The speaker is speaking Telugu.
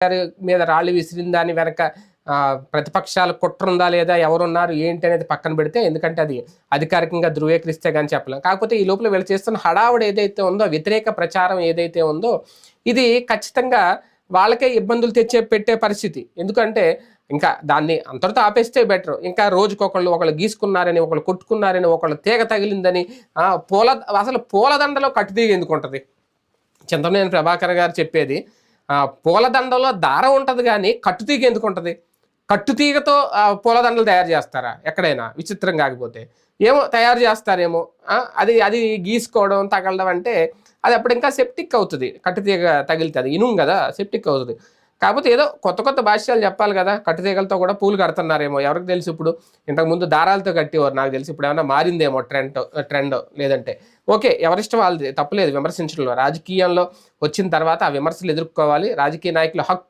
గారి మీద రాళ్ళు విసిరిన దాని వెనక ప్రతిపక్షాల కుట్ర ఉందా లేదా, ఎవరున్నారు ఏంటి అనేది పక్కన పెడితే, ఎందుకంటే అది అధికారికంగా ధృవీకరిస్తే కానీ చెప్పలేం. కాకపోతే ఈ లోపల వీళ్ళు చేస్తున్న హడావుడి ఏదైతే ఉందో, వ్యతిరేక ప్రచారం ఏదైతే ఉందో, ఇది ఖచ్చితంగా వాళ్ళకే ఇబ్బందులు పెట్టే పరిస్థితి. ఎందుకంటే ఇంకా దాన్ని అంతటితో ఆపేస్తే బెటర్. ఇంకా ఒకళ్ళు గీసుకున్నారని, ఒకళ్ళు కొట్టుకున్నారని, ఒకళ్ళు తీగ తగిలిందని, అసలు పూలదండలో కట్టుతీగ ఎందుకు ఉంటుంది? చింతమనేని ప్రభాకర్ గారు చెప్పేది, పూలదండలో దారం ఉంటుంది కానీ కట్టుతీగ ఎందుకు ఉంటుంది? కట్టుతీగతో పూలదండలు తయారు చేస్తారా ఎక్కడైనా? విచిత్రం కాకపోతే ఏమో తయారు చేస్తారేమో. అది అది గీసుకోవడం, తగలడం అంటే అది అప్పుడు ఇంకా సెప్టిక్ అవుతుంది. కట్టుతీగ తగిలితే అది ఇనుము కదా, సెప్టిక్ అవుతుంది. కాకపోతే ఏదో కొత్త భాష్యాలు చెప్పాలి కదా. కట్టుతీగలతో కూడా పూలు కడుతున్నారేమో, ఎవరికి తెలుసు. ఇప్పుడు ఇంతకుముందు దారాలతో కట్టేవారు, నాకు తెలిసి ఇప్పుడు ఏమైనా మారిందేమో ట్రెండ్ లేదంటే. ఓకే, ఎవరిష్టం వాళ్ళది, తప్పలేదు విమర్శించడంలో. రాజకీయంలో వచ్చిన తర్వాత ఆ విమర్శలు ఎదుర్కోవాలి. రాజకీయ నాయకుల హక్కు